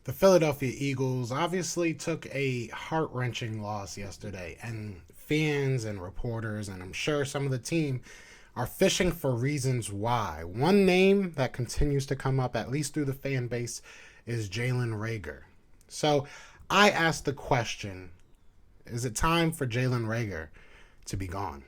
The Philadelphia Eagles obviously took a heart-wrenching loss yesterday, and fans and reporters, and I'm sure some of the team, are fishing for reasons why. One name that continues to come up, at least through the fan base, is Jalen Reagor. So I asked the question, is it time for Jalen Reagor to be gone?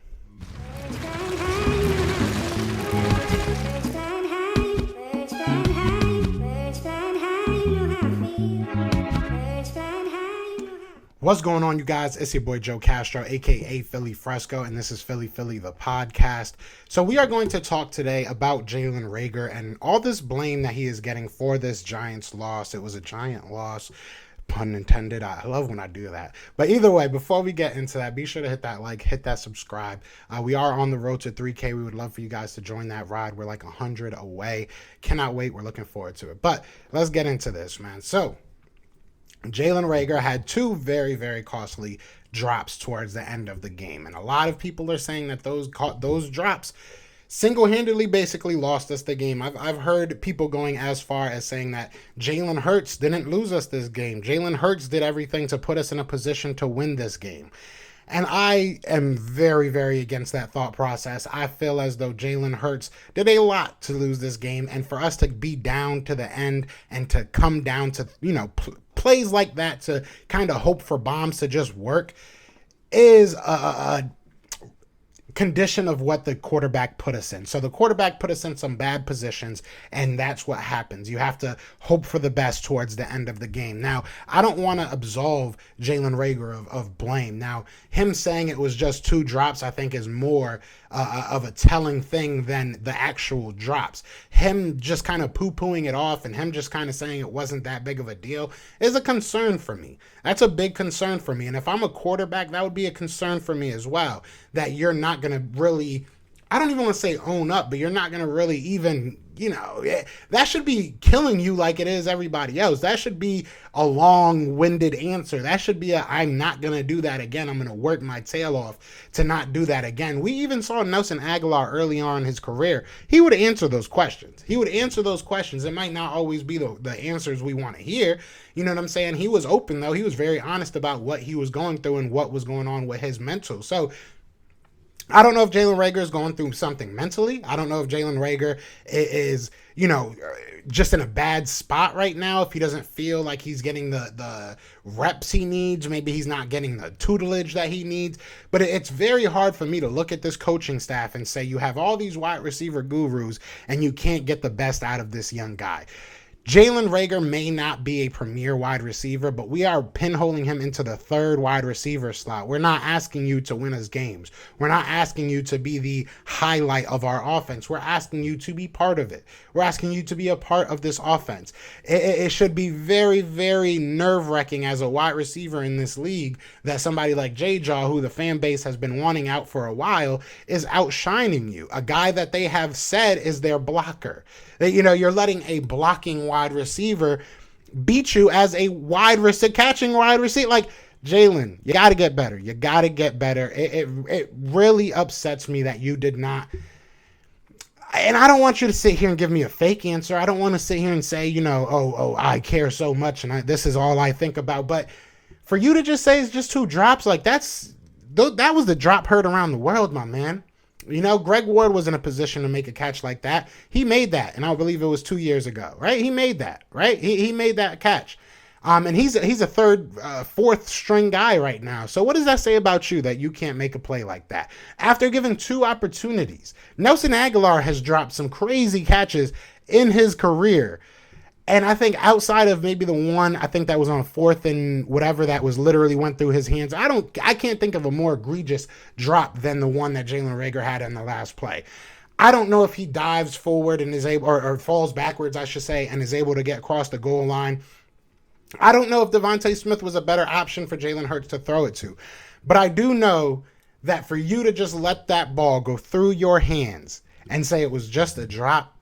What's going on, you guys? It's your boy Joe Castro, aka Philly Fresco, and this is Philly the podcast. So we are going to talk today about Jalen Reagor and all this blame that he is getting for this Giants loss. It was a giant loss, pun intended. I love when I do that. But either way, before we get into that, be sure to hit that like, hit that subscribe. We are on the road to 3K. We would love for you guys to join that ride. We're like 100 away. Cannot wait. We're looking forward to it. But let's get into this, man. So Jalen Reagor had two very, very costly drops towards the end of the game. And a lot of people are saying that those drops single-handedly basically lost us the game. I've heard people going as far as saying that Jalen Hurts didn't lose us this game. Jalen Hurts did everything to put us in a position to win this game. And I am very, very against that thought process. I feel as though Jalen Hurts did a lot to lose this game. And for us to be down to the end and to come down to, plays like that to kind of hope for bombs to just work is a condition of what the quarterback put us in. So the quarterback put us in some bad positions, and that's what happens. You have to hope for the best towards the end of the game. Now, I don't want to absolve Jalen Reagor of blame. Now, him saying it was just two drops, I think, is more of a telling thing than the actual drops. Him just kind of poo-pooing it off and him just kind of saying it wasn't that big of a deal is a concern for me. That's a big concern for me. And if I'm a quarterback, that would be a concern for me as well, that you're not going to really, I don't even want to say own up, but you're not going to really even, that should be killing you like it is everybody else. That should be a long-winded answer. That should be I'm not going to do that again. I'm going to work my tail off to not do that again. We even saw Nelson Agholor early on in his career. He would answer those questions. It might not always be the answers we want to hear. You know what I'm saying? He was open, though. He was very honest about what he was going through and what was going on with his mental. So I don't know if Jalen Reagor is going through something mentally. I don't know if Jalen Reagor is, just in a bad spot right now. If he doesn't feel like he's getting the reps he needs, maybe he's not getting the tutelage that he needs. But it's very hard for me to look at this coaching staff and say you have all these wide receiver gurus and you can't get the best out of this young guy. Jalen Reagor may not be a premier wide receiver, but we are pinholing him into the third wide receiver slot. We're not asking you to win us games. We're not asking you to be the highlight of our offense. We're asking you to be part of it. We're asking you to be a part of this offense. It should be very, very nerve-wracking as a wide receiver in this league that somebody like J-Jaw, who the fan base has been wanting out for a while, is outshining you. A guy that they have said is their blocker. You're letting a blocking wide receiver beat you as a catching wide receiver. Like, Jalen, you got to get better. You got to get better. It really upsets me that you did not. And I don't want you to sit here and give me a fake answer. I don't want to sit here and say, I care so much and this is all I think about. But for you to just say it's just two drops, like that was the drop heard around the world, my man. Greg Ward was in a position to make a catch like that. He made that, and I believe it was 2 years ago, right? He made that, right? He made that catch. And he's a third, fourth string guy right now. So what does that say about you that you can't make a play like that? After given two opportunities, Nelson Agholor has dropped some crazy catches in his career. And I think outside of maybe the one, I think that was on fourth and whatever that was literally went through his hands. I can't think of a more egregious drop than the one that Jalen Reagor had in the last play. I don't know if he dives forward and is able, or falls backwards, I should say, and is able to get across the goal line. I don't know if Devontae Smith was a better option for Jalen Hurts to throw it to. But I do know that for you to just let that ball go through your hands and say it was just a drop,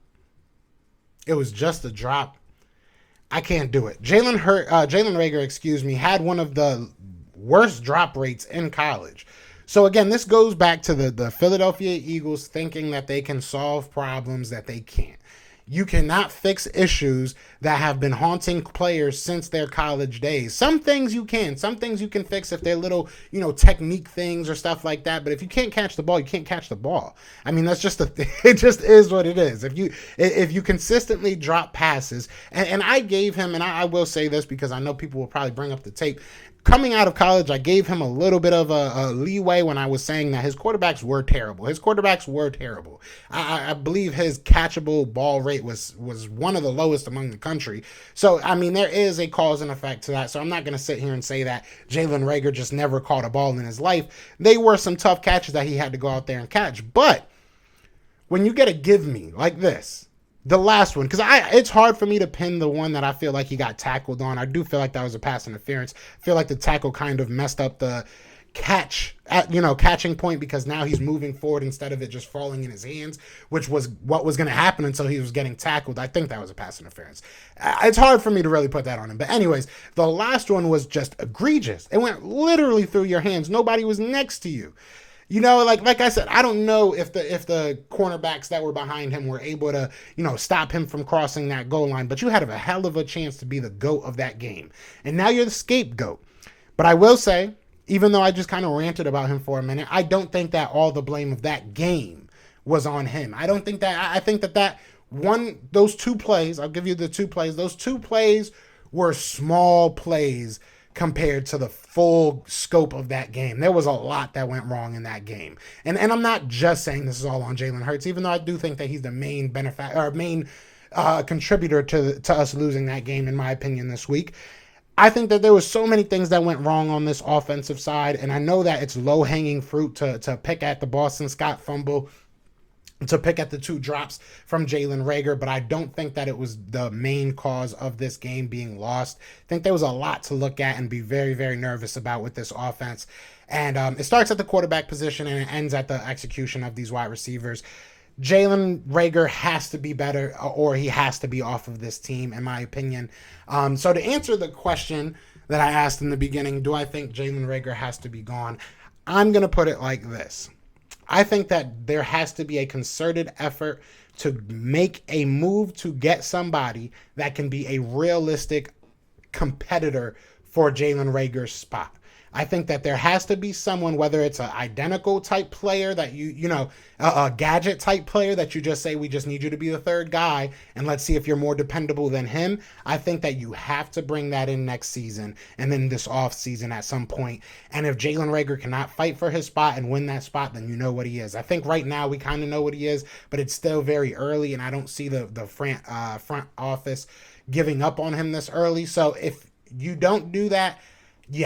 I can't do it. Jalen Reagor, had one of the worst drop rates in college. So again, this goes back to the Philadelphia Eagles thinking that they can solve problems that they can't. You cannot fix issues that have been haunting players since their college days. Some things you can. Some things you can fix if they're little, technique things or stuff like that. But if you can't catch the ball, you can't catch the ball. I mean, that's just it just is what it is. If you consistently drop passes, and I gave him, and I will say this because I know people will probably bring up the tape. Coming out of college, I gave him a little bit of a leeway when I was saying that his quarterbacks were terrible. I believe his catchable ball rate was one of the lowest among the country. So, I mean, there is a cause and effect to that. So I'm not going to sit here and say that Jalen Reagor just never caught a ball in his life. They were some tough catches that he had to go out there and catch. But when you get a give me like this, the last one, because it's hard for me to pin the one that I feel like he got tackled on. I do feel like that was a pass interference. I feel like the tackle kind of messed up the catching point, because now he's moving forward instead of it just falling in his hands, which was what was going to happen until he was getting tackled. I think that was a pass interference. It's hard for me to really put that on him. But anyways, the last one was just egregious. It went literally through your hands. Nobody was next to you. Like I said, I don't know if the cornerbacks that were behind him were able to, stop him from crossing that goal line, but you had a hell of a chance to be the GOAT of that game. And now you're the scapegoat. But I will say, even though I just kind of ranted about him for a minute, I don't think that all the blame of that game was on him. I think that those two plays, I'll give you the two plays, those two plays were small plays compared to the full scope of that game. There was a lot that went wrong in that game. And I'm not just saying this is all on Jalen Hurts, even though I do think that he's the main contributor to us losing that game, in my opinion, this week. I think that there was so many things that went wrong on this offensive side, and I know that it's low-hanging fruit to pick at the Boston Scott fumble, to pick at the two drops from Jalen Reagor, but I don't think that it was the main cause of this game being lost. I think there was a lot to look at and be very, very nervous about with this offense. And it starts at the quarterback position and it ends at the execution of these wide receivers. Jalen Reagor has to be better, or he has to be off of this team, in my opinion. So to answer the question that I asked in the beginning, do I think Jalen Reagor has to be gone? I'm going to put it like this. I think that there has to be a concerted effort to make a move to get somebody that can be a realistic competitor for Jalen Reagor's spot. I think that there has to be someone, whether it's an identical type player that a gadget type player that you just say, we just need you to be the third guy and let's see if you're more dependable than him. I think that you have to bring that in next season and then this off season at some point. And if Jalen Reagor cannot fight for his spot and win that spot, then you know what he is. I think right now we kind of know what he is, but it's still very early and I don't see the front office giving up on him this early. So if you don't do that, you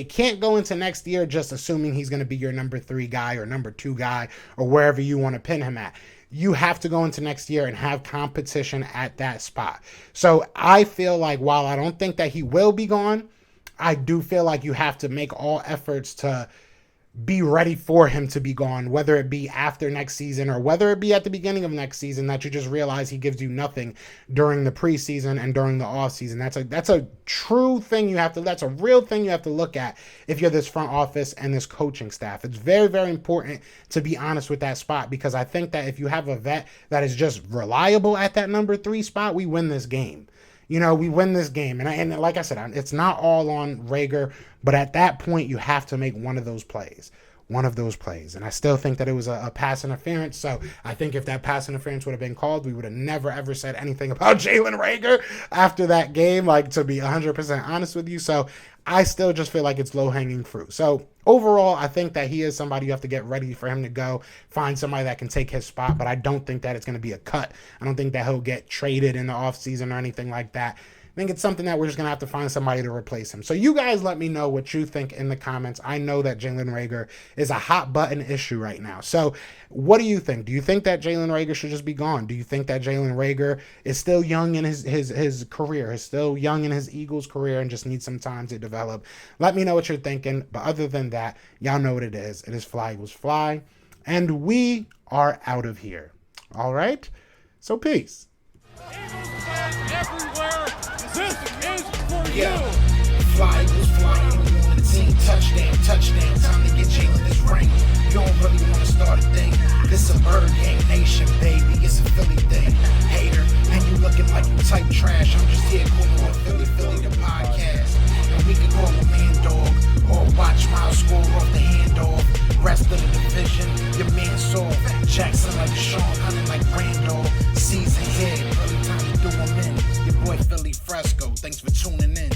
can't go into next year just assuming he's going to be your number 3 guy or number 2 guy or wherever you want to pin him at. You have to go into next year and have competition at that spot. So I feel like while I don't think that he will be gone, I do feel like you have to make all efforts to be ready for him to be gone, whether it be after next season or whether it be at the beginning of next season, that you just realize he gives you nothing during the preseason and during the offseason. That's a true thing that's a real thing you have to look at if you're this front office and this coaching staff. It's very, very important to be honest with that spot, because I think that if you have a vet that is just reliable at that number 3 spot, we win this game. We win this game. And like I said, it's not all on Reagor, but at that point, you have to make one of those plays. And I still think that it was a pass interference. So I think if that pass interference would have been called, we would have never, ever said anything about Jalen Reagor after that game, to be 100% honest with you. So I still just feel like it's low-hanging fruit. So overall, I think that he is somebody you have to get ready for him to go, find somebody that can take his spot, but I don't think that it's going to be a cut. I don't think that he'll get traded in the offseason or anything like that. I think it's something that we're just going to have to find somebody to replace him. So you guys let me know what you think in the comments. I know that Jalen Reagor is a hot button issue right now. So what do you think? Do you think that Jalen Reagor should just be gone? Do you think that Jalen Reagor is still young in his career, is still young in his Eagles career and just needs some time to develop? Let me know what you're thinking. But other than that, y'all know what it is. It is Fly Eagles Fly. And we are out of here. All right? So peace. Everywhere, this is for you. Fly Eagles flying on the team. Touchdown. Time to get Jalen this ring. You don't really want to start a thing. This a bird gang nation, baby. It's a Philly thing. Hater. looking like you type trash. I'm just here calling with Philly the podcast. And we can call a man dog or watch Miles score off the handoff. Rest of the division, your man saw Jackson like Sean, hunting like Randall. Season here, early time to do him in. Your boy Philly Fresco, thanks for tuning in.